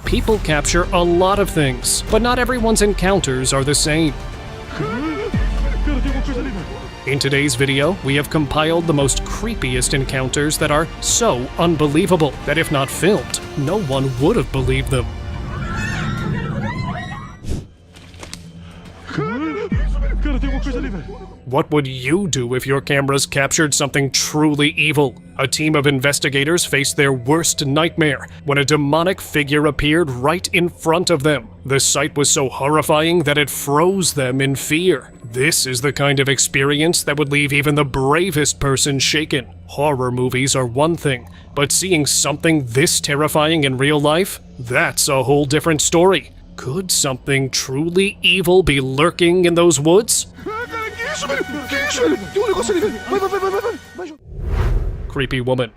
People capture a lot of things, but not everyone's encounters are the same. In today's video, we have compiled the most creepiest encounters that are so unbelievable that if not filmed, no one would have believed them. What would you do if your cameras captured something truly evil? A team of investigators faced their worst nightmare when a demonic figure appeared right in front of them. The sight was so horrifying that it froze them in fear. This is the kind of experience that would leave even the bravest person shaken. Horror movies are one thing, but seeing something this terrifying in real life? That's a whole different story. Could something truly evil be lurking in those woods? Creepy woman.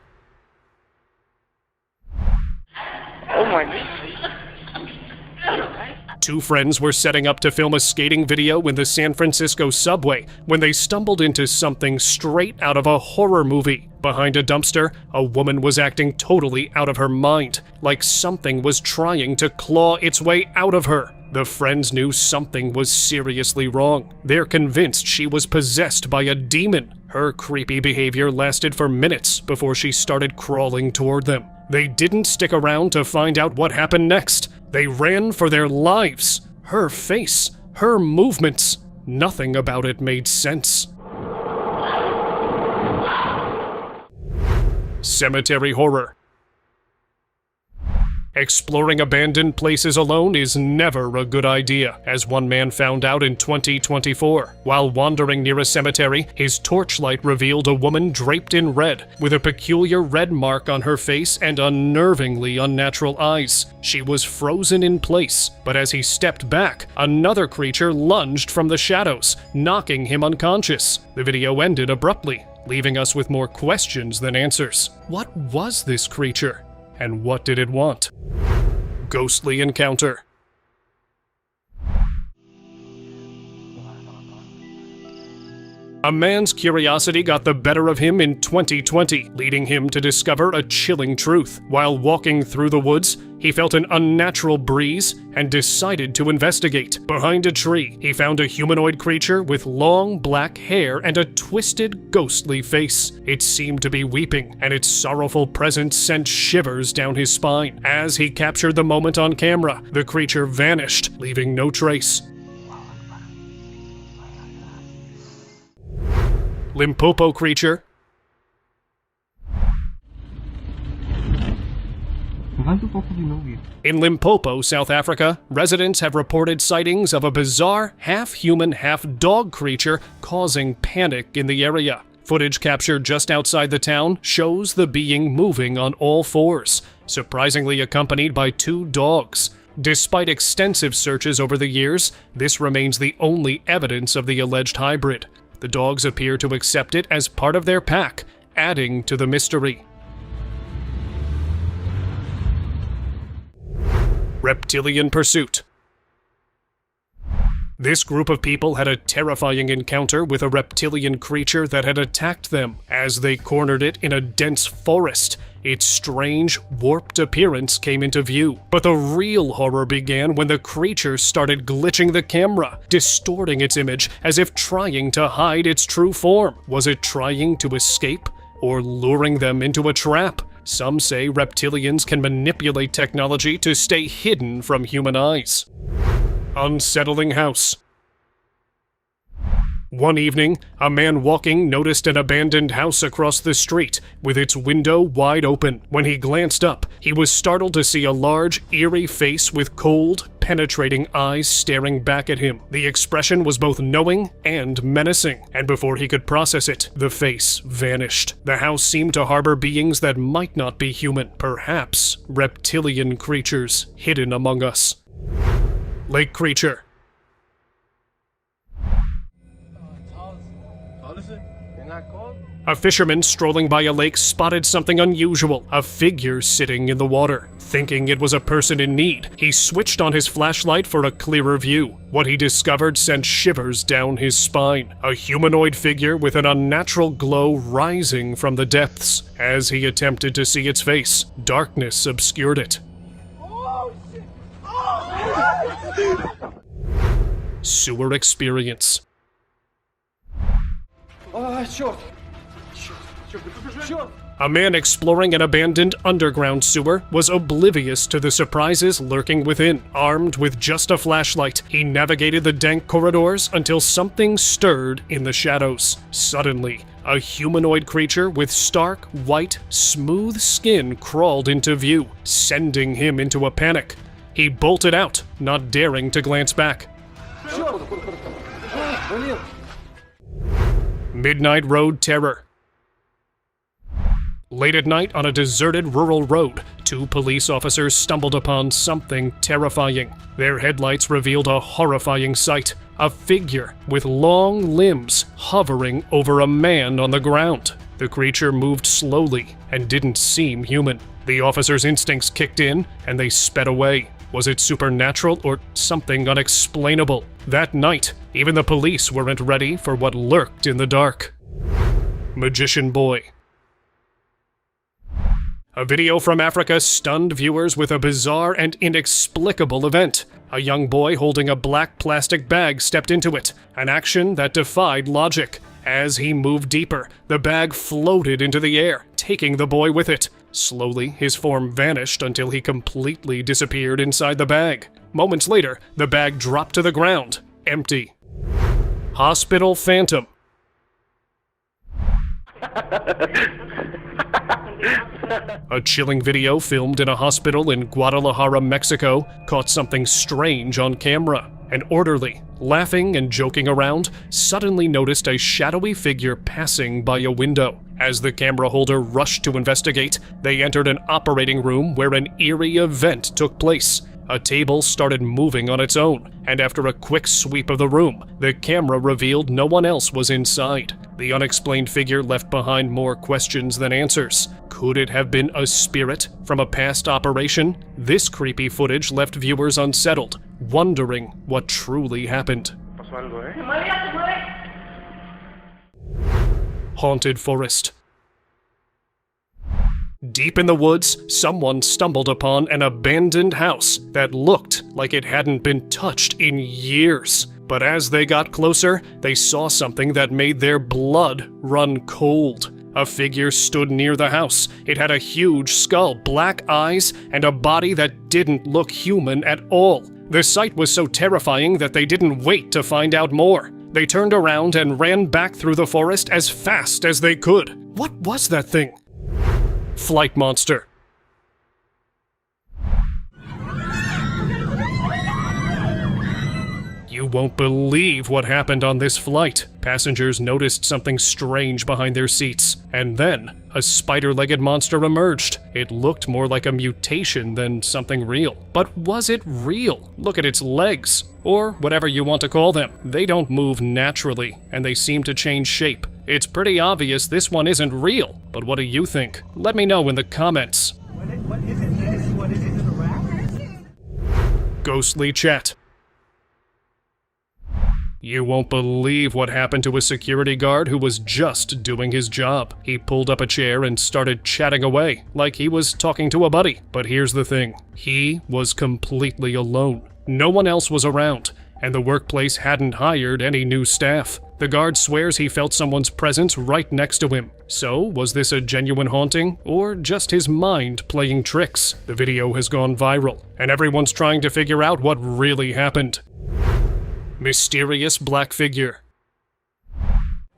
Oh my God. Two friends were setting up to film a skating video in the San Francisco subway when they stumbled into something straight out of a horror movie. Behind a dumpster, a woman was acting totally out of her mind, like something was trying to claw its way out of her. The friends knew something was seriously wrong. They're convinced she was possessed by a demon. Her creepy behavior lasted for minutes before she started crawling toward them. They didn't stick around to find out what happened next. They ran for their lives. Her face, her movements, nothing about it made sense. Cemetery horror. Exploring abandoned places alone is never a good idea, as one man found out in 2024. While wandering near a cemetery, his torchlight revealed a woman draped in red, with a peculiar red mark on her face and unnervingly unnatural eyes. She was frozen in place, but as he stepped back, another creature lunged from the shadows, knocking him unconscious. The video ended abruptly, leaving us with more questions than answers. What was this creature? And what did it want? Ghostly encounter. A man's curiosity got the better of him in 2020, leading him to discover a chilling truth. While walking through the woods, he felt an unnatural breeze and decided to investigate. Behind a tree, he found a humanoid creature with long black hair and a twisted, ghostly face. It seemed to be weeping, and its sorrowful presence sent shivers down his spine. As he captured the moment on camera, the creature vanished, leaving no trace. Limpopo creature. In Limpopo, South Africa, residents have reported sightings of a bizarre half-human, half-dog creature causing panic in the area. Footage captured just outside the town shows the being moving on all fours, surprisingly accompanied by two dogs. Despite extensive searches over the years, this remains the only evidence of the alleged hybrid. The dogs appear to accept it as part of their pack, adding to the mystery. Reptilian pursuit. This group of people had a terrifying encounter with a reptilian creature that had attacked them. As they cornered it in a dense forest, its strange, warped appearance came into view. But the real horror began when the creature started glitching the camera, distorting its image as if trying to hide its true form. Was it trying to escape, or luring them into a trap? Some say reptilians can manipulate technology to stay hidden from human eyes. Unsettling house. One evening, a man walking noticed an abandoned house across the street, with its window wide open. When he glanced up, he was startled to see a large, eerie face with cold, penetrating eyes staring back at him. The expression was both knowing and menacing, and before he could process it, the face vanished. The house seemed to harbor beings that might not be human, perhaps reptilian creatures hidden among us. Lake creature. A fisherman strolling by a lake spotted something unusual, a figure sitting in the water. Thinking it was a person in need, he switched on his flashlight for a clearer view. What he discovered sent shivers down his spine, a humanoid figure with an unnatural glow rising from the depths. As he attempted to see its face, darkness obscured it. Oh, shit. Sewer experience. A man exploring an abandoned underground sewer was oblivious to the surprises lurking within. Armed with just a flashlight, he navigated the dank corridors until something stirred in the shadows. Suddenly, a humanoid creature with stark, white, smooth skin crawled into view, sending him into a panic. He bolted out, not daring to glance back. Midnight Road Terror. Late at night on a deserted rural road, two police officers stumbled upon something terrifying. Their headlights revealed a horrifying sight: a figure with long limbs hovering over a man on the ground. The creature moved slowly and didn't seem human. The officers' instincts kicked in and they sped away. Was it supernatural or something unexplainable? That night, even the police weren't ready for what lurked in the dark. Magician Boy. A video from Africa stunned viewers with a bizarre and inexplicable event. A young boy holding a black plastic bag stepped into it, an action that defied logic. As he moved deeper, the bag floated into the air, taking the boy with it. Slowly, his form vanished until he completely disappeared inside the bag. Moments later, the bag dropped to the ground, empty. Hospital Phantom. A chilling video filmed in a hospital in Guadalajara, Mexico, caught something strange on camera. An orderly, laughing and joking around, suddenly noticed a shadowy figure passing by a window. As the camera holder rushed to investigate, they entered an operating room where an eerie event took place. A table started moving on its own, and after a quick sweep of the room, the camera revealed no one else was inside. The unexplained figure left behind more questions than answers. Could it have been a spirit from a past operation? This creepy footage left viewers unsettled, wondering what truly happened. Haunted Forest. Deep in the woods, someone stumbled upon an abandoned house that looked like it hadn't been touched in years. But as they got closer, they saw something that made their blood run cold. A figure stood near the house. It had a huge skull, black eyes, and a body that didn't look human at all. The sight was so terrifying that they didn't wait to find out more. They turned around and ran back through the forest as fast as they could. What was that thing? Flight monster. You won't believe what happened on this flight. Passengers noticed something strange behind their seats, and then a spider-legged monster emerged. It looked more like a mutation than something real. But was it real? Look at its legs, or whatever you want to call them. They don't move naturally, and they seem to change shape. It's pretty obvious this one isn't real, but what do you think? Let me know in the comments. What is it? What is it? Is it a rat? Ghostly chat. You won't believe what happened to a security guard who was just doing his job. He pulled up a chair and started chatting away, like he was talking to a buddy. But here's the thing, he was completely alone. No one else was around, and the workplace hadn't hired any new staff. The guard swears he felt someone's presence right next to him. So, was this a genuine haunting, or just his mind playing tricks? The video has gone viral, and everyone's trying to figure out what really happened. Mysterious black figure.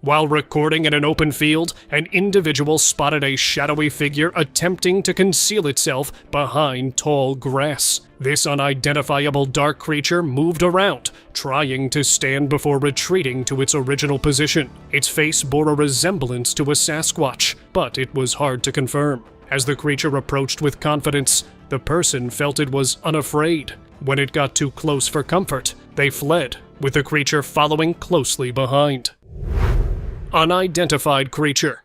While recording in an open field, an individual spotted a shadowy figure attempting to conceal itself behind tall grass. This unidentifiable dark creature moved around, trying to stand before retreating to its original position. Its face bore a resemblance to a Sasquatch, but it was hard to confirm. As the creature approached with confidence, the person felt it was unafraid. When it got too close for comfort, they fled, with the creature following closely behind. Unidentified creature.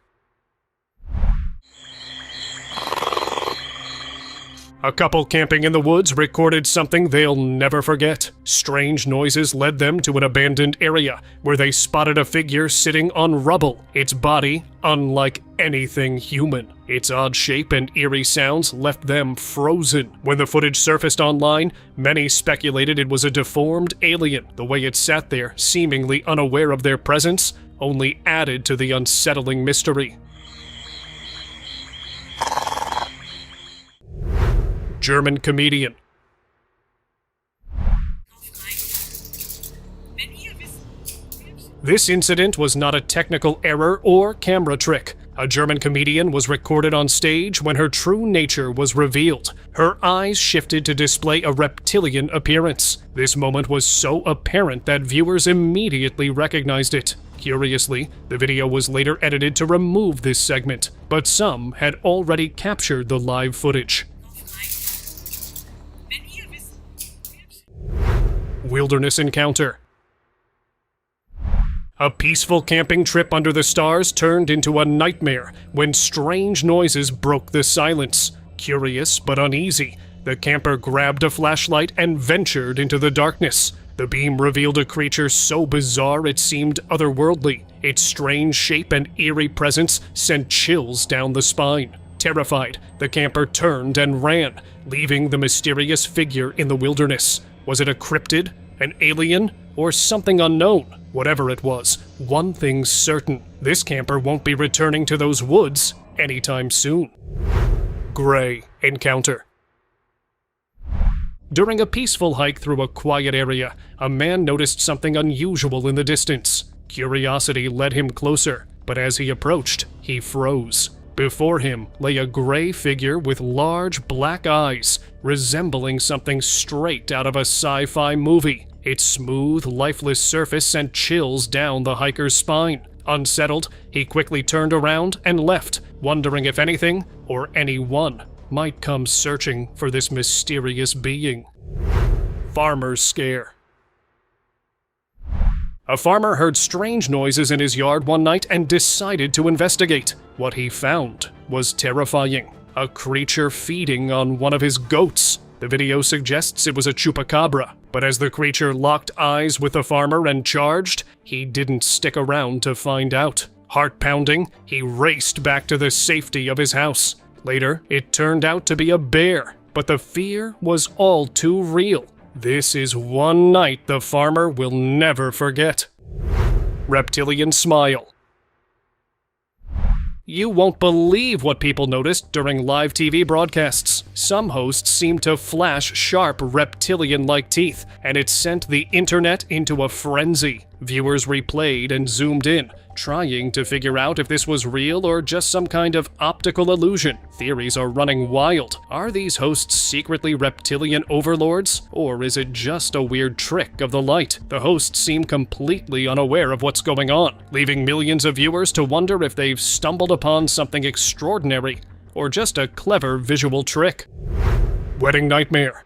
A couple camping in the woods recorded something they'll never forget. Strange noises led them to an abandoned area where they spotted a figure sitting on rubble, its body unlike anything human. Its odd shape and eerie sounds left them frozen. When the footage surfaced online, many speculated it was a deformed alien. The way it sat there, seemingly unaware of their presence, only added to the unsettling mystery. German comedian. This incident was not a technical error or camera trick. A German comedian was recorded on stage when her true nature was revealed. Her eyes shifted to display a reptilian appearance. This moment was so apparent that viewers immediately recognized it. Curiously, the video was later edited to remove this segment, but some had already captured the live footage. Wilderness encounter. A peaceful camping trip under the stars turned into a nightmare when strange noises broke the silence. Curious but uneasy, the camper grabbed a flashlight and ventured into the darkness. The beam revealed a creature so bizarre it seemed otherworldly. Its strange shape and eerie presence sent chills down the spine. Terrified, the camper turned and ran, leaving the mysterious figure in the wilderness. Was it a cryptid, an alien, or something unknown? Whatever it was, one thing's certain. This camper won't be returning to those woods anytime soon. Gray encounter. During a peaceful hike through a quiet area, a man noticed something unusual in the distance. Curiosity led him closer, but as he approached, he froze. Before him lay a gray figure with large black eyes, resembling something straight out of a sci-fi movie. Its smooth, lifeless surface sent chills down the hiker's spine. Unsettled, he quickly turned around and left, wondering if anything or anyone might come searching for this mysterious being. Farmer's scare. A farmer heard strange noises in his yard one night and decided to investigate. What he found was terrifying. A creature feeding on one of his goats. The video suggests it was a chupacabra, but as the creature locked eyes with the farmer and charged, he didn't stick around to find out. Heart pounding, he raced back to the safety of his house. Later, it turned out to be a bear, but the fear was all too real. This is one night the farmer will never forget. Reptilian smile. You won't believe what people noticed during live TV broadcasts. Some hosts seemed to flash sharp reptilian-like teeth, and it sent the internet into a frenzy. Viewers replayed and zoomed in, trying to figure out if this was real or just some kind of optical illusion. Theories are running wild. Are these hosts secretly reptilian overlords, or is it just a weird trick of the light? The hosts seem completely unaware of what's going on, leaving millions of viewers to wonder if they've stumbled upon something extraordinary, or just a clever visual trick. Wedding nightmare.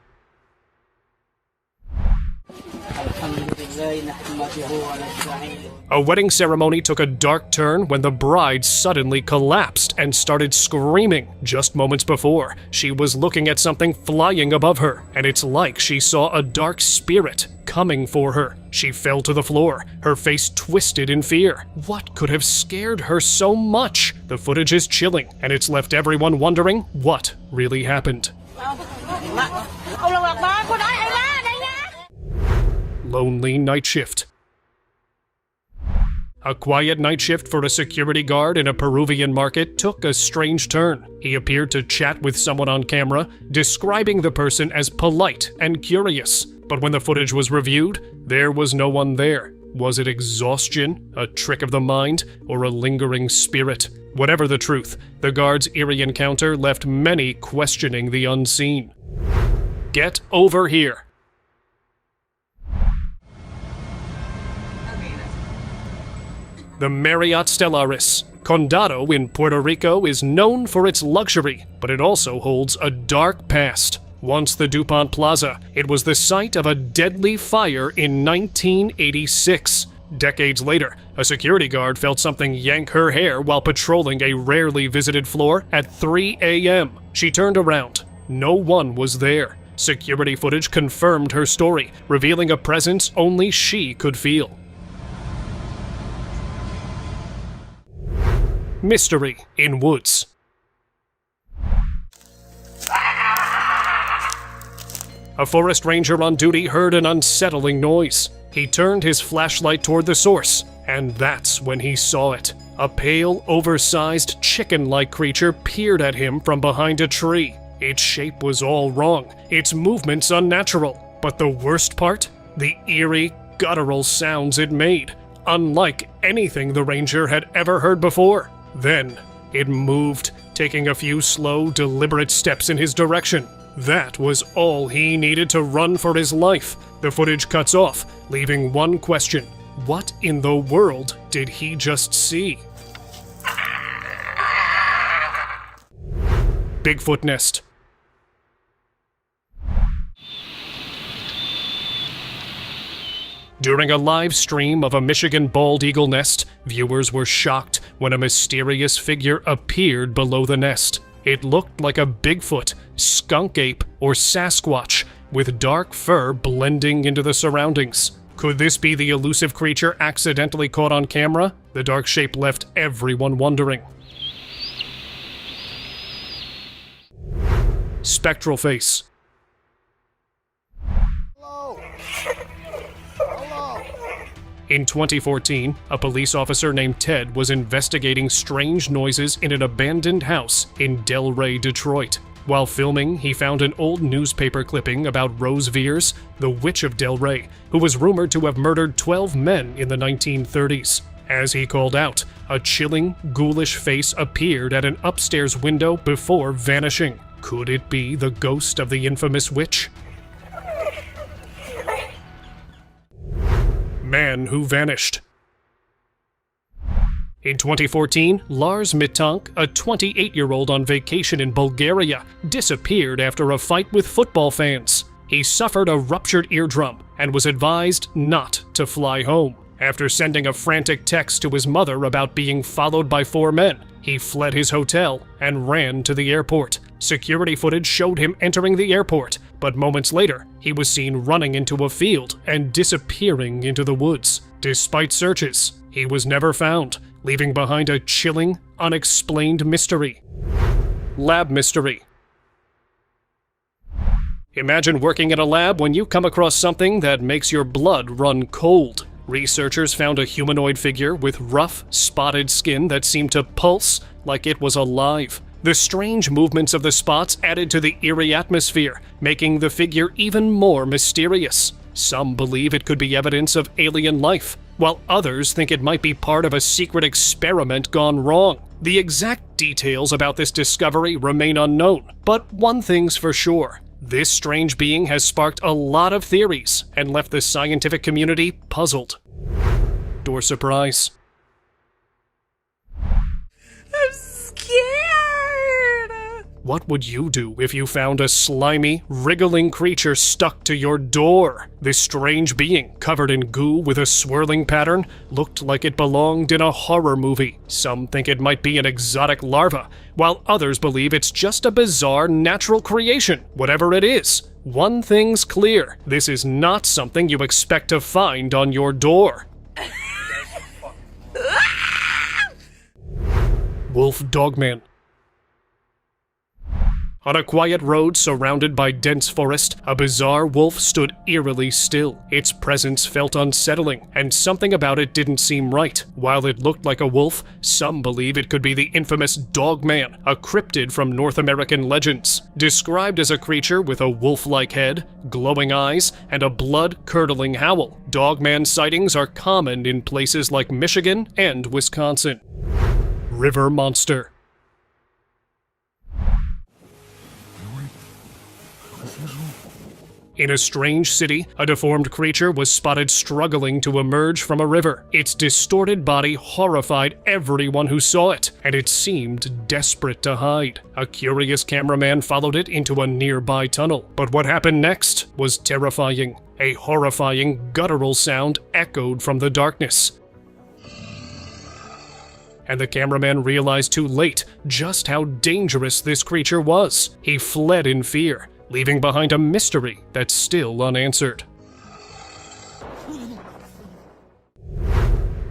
A wedding ceremony took a dark turn when the bride suddenly collapsed and started screaming. Just moments before, she was looking at something flying above her, and it's like she saw a dark spirit coming for her. She fell to the floor, her face twisted in fear. What could have scared her so much? The footage is chilling, and it's left everyone wondering what really happened. Lonely night shift. A quiet night shift for a security guard in a Peruvian market took a strange turn. He appeared to chat with someone on camera, describing the person as polite and curious. But when the footage was reviewed, there was no one there. Was it exhaustion, a trick of the mind, or a lingering spirit? Whatever the truth, the guard's eerie encounter left many questioning the unseen. Get over here. The Marriott Stellaris. Condado in Puerto Rico is known for its luxury, but it also holds a dark past. Once the DuPont Plaza, it was the site of a deadly fire in 1986. Decades later, a security guard felt something yank her hair while patrolling a rarely visited floor at 3 a.m. She turned around, no one was there. Security footage confirmed her story, revealing a presence only she could feel. Mystery in woods. A forest ranger on duty heard an unsettling noise. He turned his flashlight toward the source, and that's when he saw it. A pale, oversized, chicken-like creature peered at him from behind a tree. Its shape was all wrong, its movements unnatural. But the worst part? The eerie, guttural sounds it made, unlike anything the ranger had ever heard before. Then, it moved, taking a few slow, deliberate steps in his direction. That was all he needed to run for his life. The footage cuts off, leaving one question. What in the world did he just see? Bigfoot nest. During a live stream of a Michigan bald eagle nest, viewers were shocked when a mysterious figure appeared below the nest. It looked like a Bigfoot, skunk ape, or Sasquatch, with dark fur blending into the surroundings. Could this be the elusive creature accidentally caught on camera? The dark shape left everyone wondering. Spectral face. In 2014, a police officer named Ted was investigating strange noises in an abandoned house in Delray, Detroit. While filming, he found an old newspaper clipping about Rose Veers, the Witch of Delray, who was rumored to have murdered 12 men in the 1930s. As he called out, a chilling, ghoulish face appeared at an upstairs window before vanishing. Could it be the ghost of the infamous witch? Man who vanished. In 2014, Lars Mitank, a 28-year-old on vacation in Bulgaria, disappeared after a fight with football fans. He suffered a ruptured eardrum and was advised not to fly home. After sending a frantic text to his mother about being followed by 4 men, he fled his hotel and ran to the airport. Security footage showed him entering the airport, but moments later, he was seen running into a field and disappearing into the woods. Despite searches, he was never found, leaving behind a chilling, unexplained mystery. Lab mystery. Imagine working in a lab when you come across something that makes your blood run cold. Researchers found a humanoid figure with rough, spotted skin that seemed to pulse like it was alive. The strange movements of the spots added to the eerie atmosphere, making the figure even more mysterious. Some believe it could be evidence of alien life, while others think it might be part of a secret experiment gone wrong. The exact details about this discovery remain unknown, but one thing's for sure. This strange being has sparked a lot of theories and left the scientific community puzzled. Door surprise. I'm scared. What would you do if you found a slimy, wriggling creature stuck to your door? This strange being, covered in goo with a swirling pattern, looked like it belonged in a horror movie. Some think it might be an exotic larva, while others believe it's just a bizarre natural creation. Whatever it is, one thing's clear: this is not something you expect to find on your door. Wolf Dogman. On a quiet road surrounded by dense forest, a bizarre wolf stood eerily still. Its presence felt unsettling, and something about it didn't seem right. While it looked like a wolf, some believe it could be the infamous Dogman, a cryptid from North American legends. Described as a creature with a wolf-like head, glowing eyes, and a blood-curdling howl, Dogman sightings are common in places like Michigan and Wisconsin. River monster. In a strange city, a deformed creature was spotted struggling to emerge from a river. Its distorted body horrified everyone who saw it, and it seemed desperate to hide. A curious cameraman followed it into a nearby tunnel. But what happened next was terrifying. A horrifying, guttural sound echoed from the darkness. and the cameraman realized too late just how dangerous this creature was. He fled in fear, leaving behind a mystery that's still unanswered.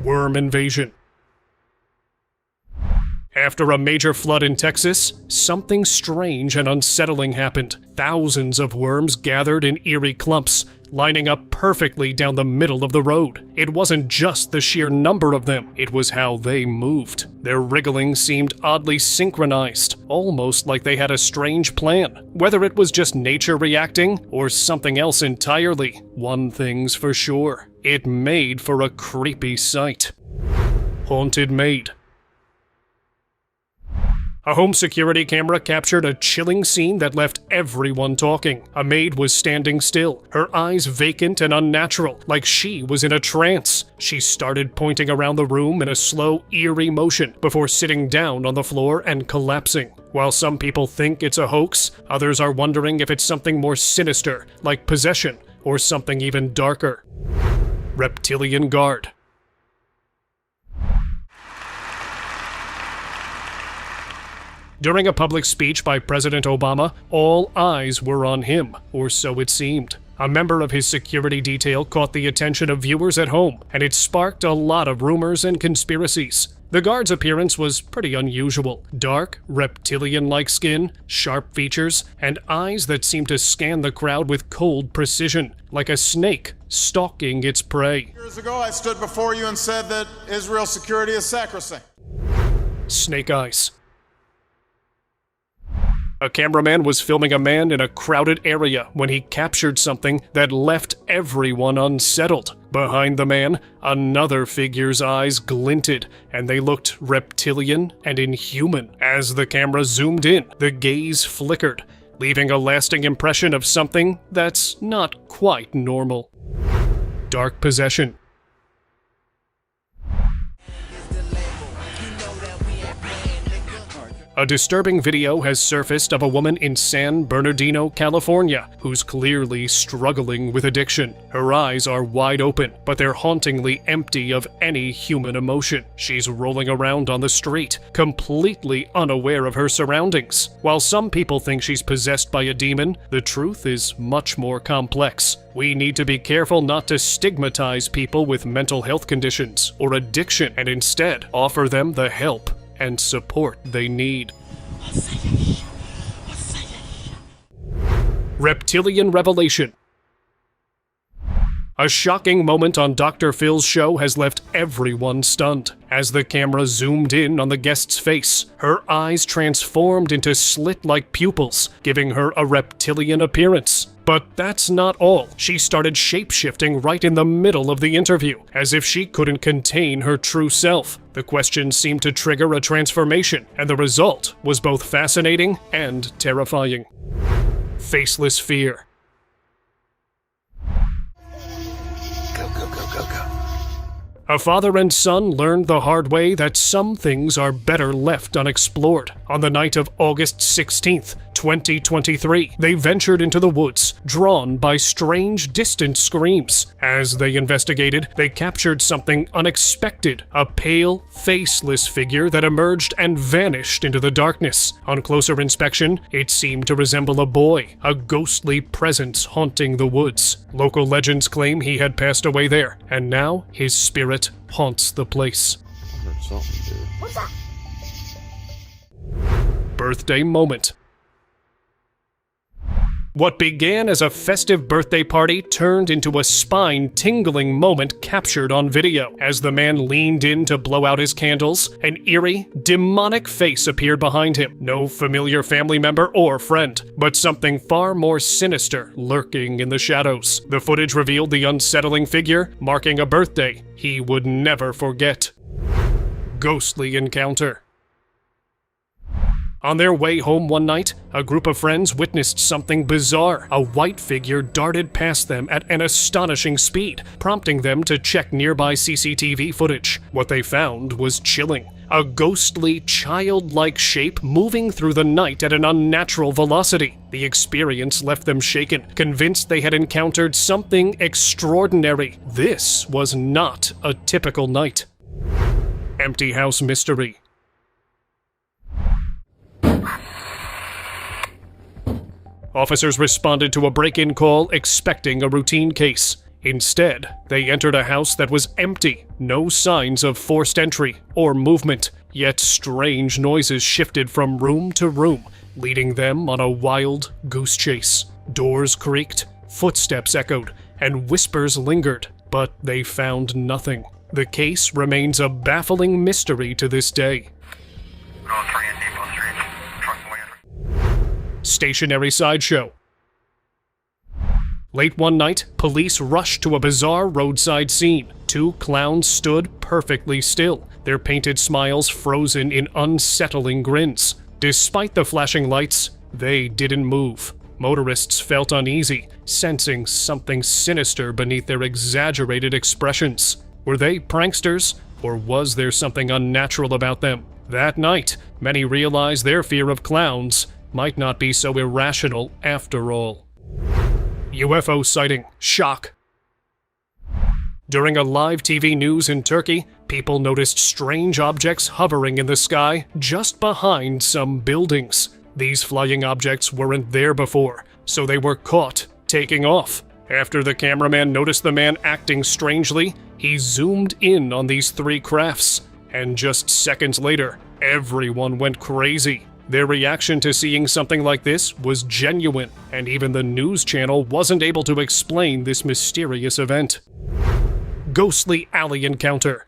Worm invasion. After a major flood in Texas, something strange and unsettling happened. Thousands of worms gathered in eerie clumps, lining up perfectly down the middle of the road. It wasn't just the sheer number of them, it was how they moved. Their wriggling seemed oddly synchronized, almost like they had a strange plan. Whether it was just nature reacting, or something else entirely, one thing's for sure: it made for a creepy sight. Haunted maid. A home security camera captured a chilling scene that left everyone talking. A maid was standing still, her eyes vacant and unnatural, like she was in a trance. She started pointing around the room in a slow, eerie motion before sitting down on the floor and collapsing. While some people think it's a hoax, others are wondering if it's something more sinister, like possession, or something even darker. Reptilian guard. During a public speech by President Obama, all eyes were on him, or so it seemed. A member of his security detail caught the attention of viewers at home, and it sparked a lot of rumors and conspiracies. The guard's appearance was pretty unusual. Dark, reptilian-like skin, sharp features, and eyes that seemed to scan the crowd with cold precision, like a snake stalking its prey. Years ago, I stood before you and said that Israel's security is sacrosanct. Snake eyes. A cameraman was filming a man in a crowded area when he captured something that left everyone unsettled. Behind the man, another figure's eyes glinted, and they looked reptilian and inhuman. As the camera zoomed in, the gaze flickered, leaving a lasting impression of something that's not quite normal. Dark possession. A disturbing video has surfaced of a woman in San Bernardino, California, who's clearly struggling with addiction. Her eyes are wide open, but they're hauntingly empty of any human emotion. She's rolling around on the street, completely unaware of her surroundings. While some people think she's possessed by a demon, the truth is much more complex. We need to be careful not to stigmatize people with mental health conditions or addiction, and instead offer them the help and support they need. Reptilian revelation. A shocking moment on Dr. Phil's show has left everyone stunned. As the camera zoomed in on the guest's face, her eyes transformed into slit-like pupils, giving her a reptilian appearance. But that's not all. She started shape-shifting right in the middle of the interview, as if she couldn't contain her true self. The question seemed to trigger a transformation, and the result was both fascinating and terrifying. Faceless fear. A father and son learned the hard way that some things are better left unexplored. On the night of August 16th, 2023, they ventured into the woods, drawn by strange, distant screams. As they investigated, they captured something unexpected, a pale, faceless figure that emerged and vanished into the darkness. On closer inspection, it seemed to resemble a boy, a ghostly presence haunting the woods. Local legends claim he had passed away there, and now his spirit haunts the place. I heard something, dude. What's that? Birthday moment. What began as a festive birthday party turned into a spine-tingling moment captured on video. As the man leaned in to blow out his candles, an eerie, demonic face appeared behind him. No familiar family member or friend, but something far more sinister lurking in the shadows. The footage revealed the unsettling figure, marking a birthday he would never forget. Ghostly encounter. On their way home one night, a group of friends witnessed something bizarre. A white figure darted past them at an astonishing speed, prompting them to check nearby CCTV footage. What they found was chilling. A ghostly, childlike shape moving through the night at an unnatural velocity. The experience left them shaken, convinced they had encountered something extraordinary. This was not a typical night. empty house mystery. Officers responded to a break-in call expecting a routine case. Instead, they entered a house that was empty, no signs of forced entry or movement, yet strange noises shifted from room to room, leading them on a wild goose chase. Doors creaked, footsteps echoed, and whispers lingered, but they found nothing. The case remains a baffling mystery to this day. Stationary sideshow. Late one night, police rushed to a bizarre roadside scene. Two clowns stood perfectly still, their painted smiles frozen in unsettling grins. Despite the flashing lights, they didn't move. Motorists felt uneasy, sensing something sinister beneath their exaggerated expressions. Were they pranksters, or was there something unnatural about them? That night, many realized their fear of clowns might not be so irrational after all. UFO sighting, shock. During a live TV news in Turkey, people noticed strange objects hovering in the sky just behind some buildings. These flying objects weren't there before, so they were caught taking off. After the cameraman noticed the man acting strangely, he zoomed in on these three crafts, and just seconds later, everyone went crazy. Their reaction to seeing something like this was genuine, and even the news channel wasn't able to explain this mysterious event. Ghostly alley encounter.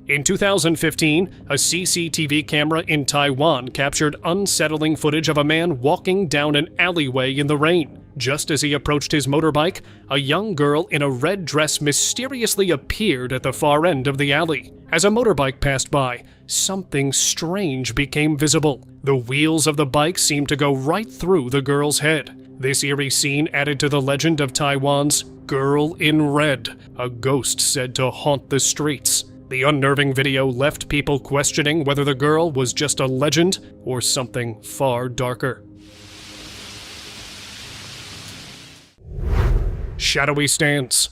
In 2015, a CCTV camera in Taiwan captured unsettling footage of a man walking down an alleyway in the rain. Just as he approached his motorbike, a young girl in a red dress mysteriously appeared at the far end of the alley. As a motorbike passed by, something strange became visible. The wheels of the bike seemed to go right through the girl's head. This eerie scene added to the legend of Taiwan's Girl in Red, a ghost said to haunt the streets. The unnerving video left people questioning whether the girl was just a legend or something far darker. Shadowy stands.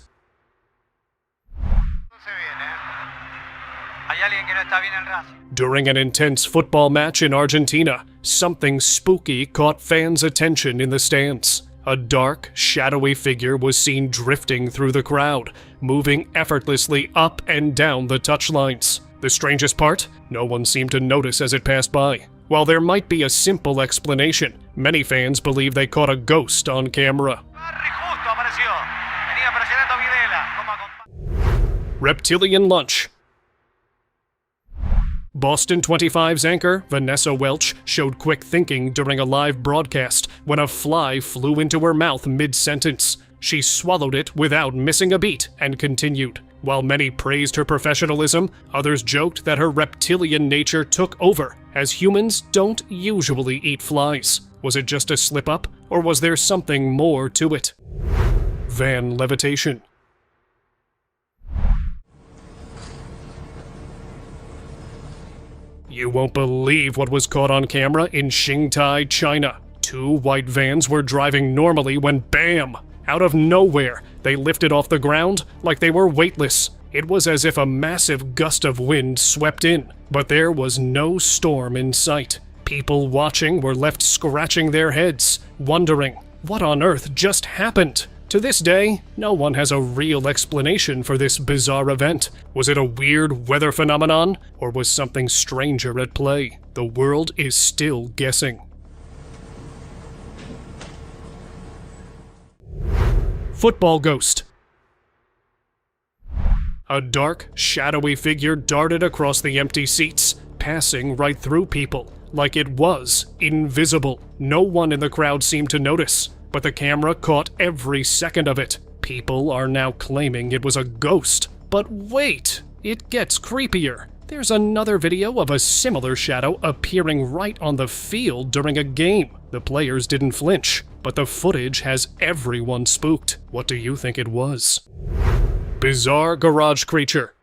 During an intense football match in Argentina, something spooky caught fans' attention in the stands. A dark, shadowy figure was seen drifting through the crowd, moving effortlessly up and down the touchlines. The strangest part? No one seemed to notice as it passed by. While there might be a simple explanation, many fans believe they caught a ghost on camera. Reptilian lunch. Boston 25's anchor, Vanessa Welch, showed quick thinking during a live broadcast when a fly flew into her mouth mid-sentence. She swallowed it without missing a beat and continued. While many praised her professionalism, others joked that her reptilian nature took over, as humans don't usually eat flies. Was it just a slip-up, or was there something more to it? Van levitation. You won't believe what was caught on camera in Qingdao, China. Two white vans were driving normally when BAM! Out of nowhere, they lifted off the ground like they were weightless. It was as if a massive gust of wind swept in, but there was no storm in sight. People watching were left scratching their heads, wondering, what on earth just happened? To this day, no one has a real explanation for this bizarre event. Was it a weird weather phenomenon, or was something stranger at play? The world is still guessing. Football ghost. A dark, shadowy figure darted across the empty seats, passing right through people, like it was invisible. No one in the crowd seemed to notice, but the camera caught every second of it. People are now claiming it was a ghost. But wait, it gets creepier. There's another video of a similar shadow appearing right on the field during a game. The players didn't flinch, but the footage has everyone spooked. What do you think it was? Bizarre garage creature.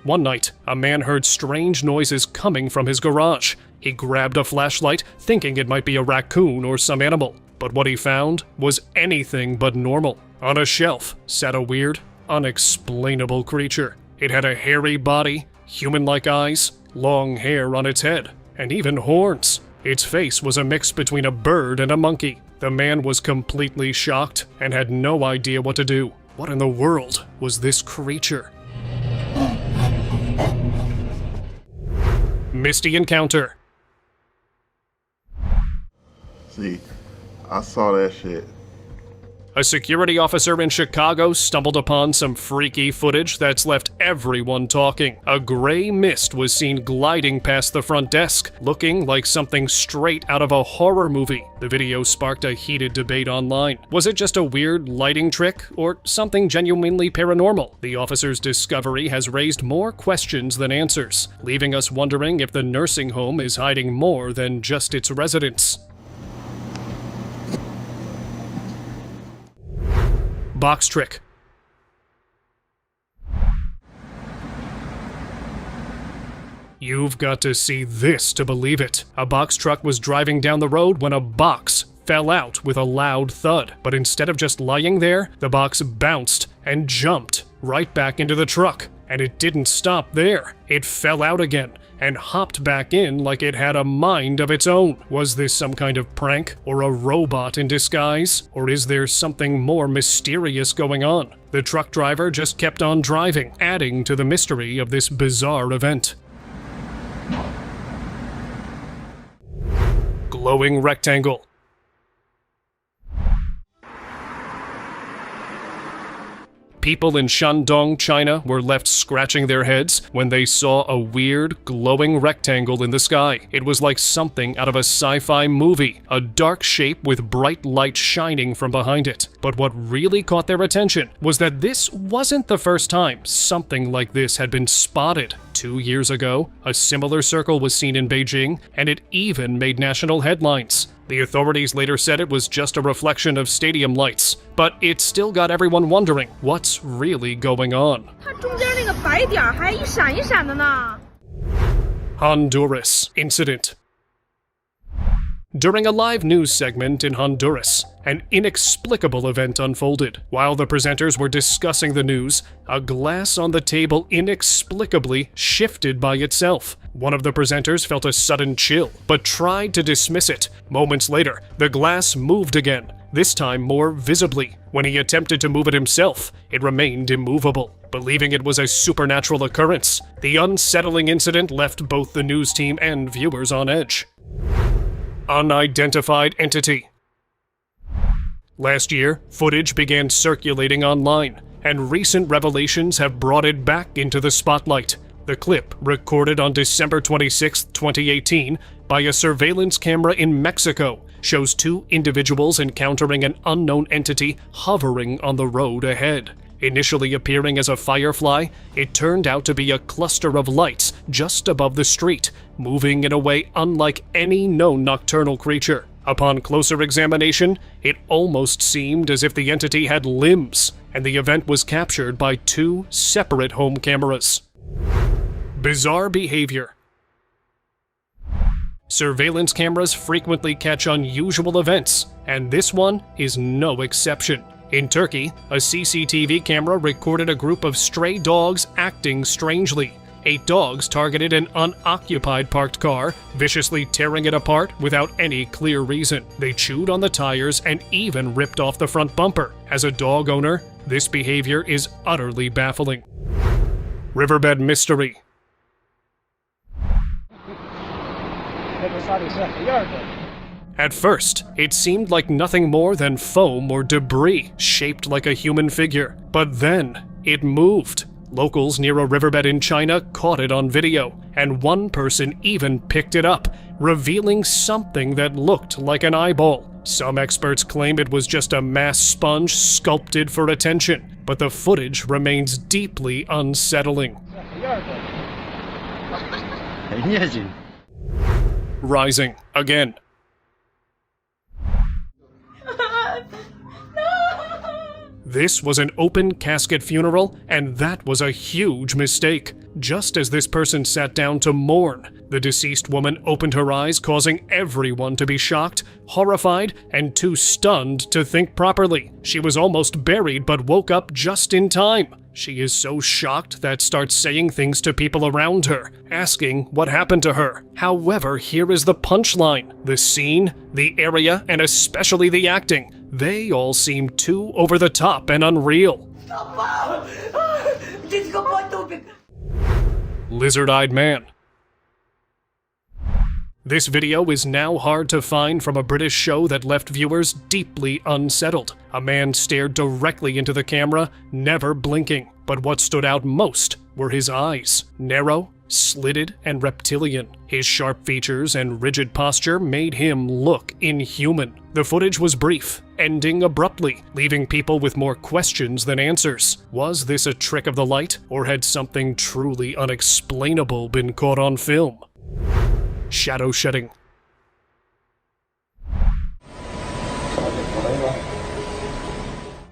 One night, a man heard strange noises coming from his garage. He grabbed a flashlight, thinking it might be a raccoon or some animal. but what he found was anything but normal. On a shelf sat a weird, unexplainable creature. It had a hairy body, human-like eyes, long hair on its head, and even horns. Its face was a mix between a bird and a monkey. The man was completely shocked and had no idea what to do. What in the world was this creature? Misty encounter. See, I saw that shit. A security officer in Chicago stumbled upon some freaky footage that's left everyone talking. A gray mist was seen gliding past the front desk, looking like something straight out of a horror movie. The video sparked a heated debate online. Was it just a weird lighting trick, or something genuinely paranormal? The officer's discovery has raised more questions than answers, leaving us wondering if the nursing home is hiding more than just its residents. Box trick. You've got to see this to believe it. A box truck was driving down the road when a box fell out with a loud thud. But instead of just lying there, the box bounced and jumped right back into the truck. And it didn't stop there. It fell out again and hopped back in like it had a mind of its own. Was this some kind of prank, or a robot in disguise? Or is there something more mysterious going on? The truck driver just kept on driving, adding to the mystery of this bizarre event. Glowing rectangle. People in Shandong, China were left scratching their heads when they saw a weird, glowing rectangle in the sky. It was like something out of a sci-fi movie, a dark shape with bright light shining from behind it. But what really caught their attention was that this wasn't the first time something like this had been spotted. 2 years ago, a similar circle was seen in Beijing, and it even made national headlines. The authorities later said it was just a reflection of stadium lights, but it still got everyone wondering what's really going on. 它中间那个白点儿还一闪一闪的呢。 Honduras incident. During a live news segment in Honduras, an inexplicable event unfolded. While the presenters were discussing the news, a glass on the table inexplicably shifted by itself. One of the presenters felt a sudden chill, but tried to dismiss it. Moments later, the glass moved again, this time more visibly. When he attempted to move it himself, it remained immovable. Believing it was a supernatural occurrence, the unsettling incident left both the news team and viewers on edge. Unidentified entity. Last year, footage began circulating online, and recent revelations have brought it back into the spotlight. The clip, recorded on December 26, 2018, by a surveillance camera in Mexico, shows two individuals encountering an unknown entity hovering on the road ahead. Initially appearing as a firefly, it turned out to be a cluster of lights just above the street, moving in a way unlike any known nocturnal creature. Upon closer examination, it almost seemed as if the entity had limbs, and the event was captured by two separate home cameras. Bizarre behavior. Surveillance cameras frequently catch unusual events, and this one is no exception. In Turkey, a CCTV camera recorded a group of stray dogs acting strangely. 8 dogs targeted an unoccupied parked car, viciously tearing it apart without any clear reason. They chewed on the tires and even ripped off the front bumper. As a dog owner, this behavior is utterly baffling. Riverbed mystery. At first, it seemed like nothing more than foam or debris shaped like a human figure. But then, it moved. Locals near a riverbed in China caught it on video, and one person even picked it up, revealing something that looked like an eyeball. Some experts claim it was just a mass sponge sculpted for attention, but the footage remains deeply unsettling. Rising again. This was an open casket funeral, and that was a huge mistake. Just as this person sat down to mourn, the deceased woman opened her eyes, causing everyone to be shocked, horrified, and too stunned to think properly. She was almost buried but woke up just in time. She is so shocked that starts saying things to people around her, asking what happened to her. However, here is the punchline. The scene, the area, and especially the acting. They all seem too over the top and unreal. Lizard-eyed man. This video is now hard to find from a British show that left viewers deeply unsettled. A man stared directly into the camera, never blinking. But what stood out most were his eyes. Narrow, slitted, and reptilian. His sharp features and rigid posture made him look inhuman. The footage was brief, ending abruptly, leaving people with more questions than answers. Was this a trick of the light, or had something truly unexplainable been caught on film? Shadow shedding.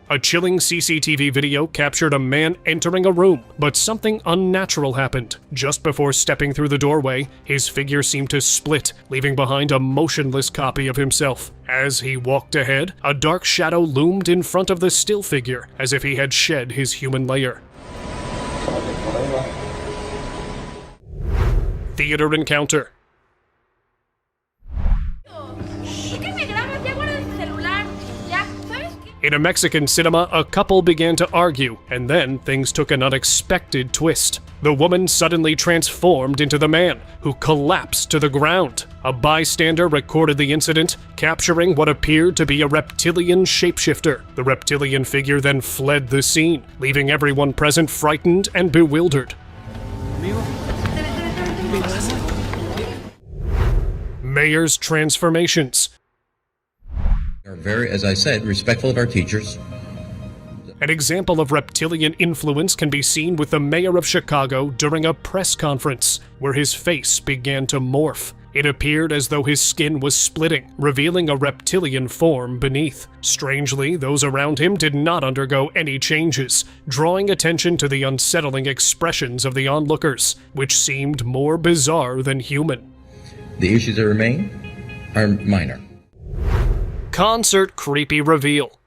A chilling CCTV video captured a man entering a room, but something unnatural happened. Just before stepping through the doorway, his figure seemed to split, leaving behind a motionless copy of himself. As he walked ahead, a dark shadow loomed in front of the still figure, as if he had shed his human layer. Theater encounter. In a Mexican cinema, a couple began to argue, and then things took an unexpected twist. The woman suddenly transformed into the man, who collapsed to the ground. A bystander recorded the incident, capturing what appeared to be a reptilian shapeshifter. The reptilian figure then fled the scene, leaving everyone present frightened and bewildered. Mayor's transformations. Are very, as I said, respectful of our teachers. An example of reptilian influence can be seen with the mayor of Chicago during a press conference, where his face began to morph. It appeared as though his skin was splitting, revealing a reptilian form beneath. Strangely, those around him did not undergo any changes, drawing attention to the unsettling expressions of the onlookers, which seemed more bizarre than human. The issues that remain are minor. Concert creepy reveal.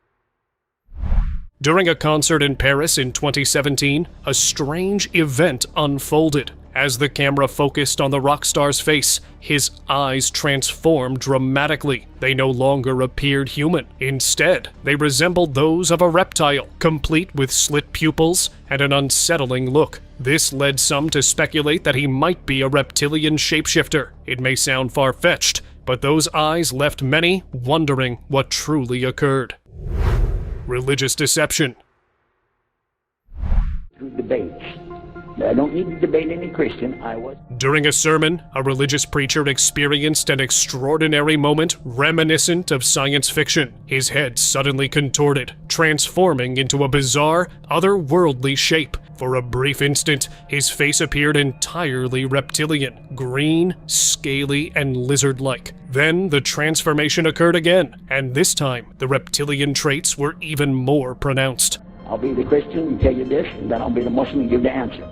During a concert in Paris in 2017, a strange event unfolded. As the camera focused on the rock star's face, his eyes transformed dramatically. They no longer appeared human. Instead, they resembled those of a reptile, complete with slit pupils and an unsettling look. This led some to speculate that he might be a reptilian shapeshifter. It may sound far-fetched, but those eyes left many wondering what truly occurred. Religious deception. Debates. I don't need to debate any Christian. During a sermon, a religious preacher experienced an extraordinary moment reminiscent of science fiction. His head suddenly contorted, transforming into a bizarre, otherworldly shape. For a brief instant, his face appeared entirely reptilian, green, scaly, and lizard-like. Then the transformation occurred again, and this time, the reptilian traits were even more pronounced. I'll be the Christian and tell you this, and then I'll be the Muslim and give the answer.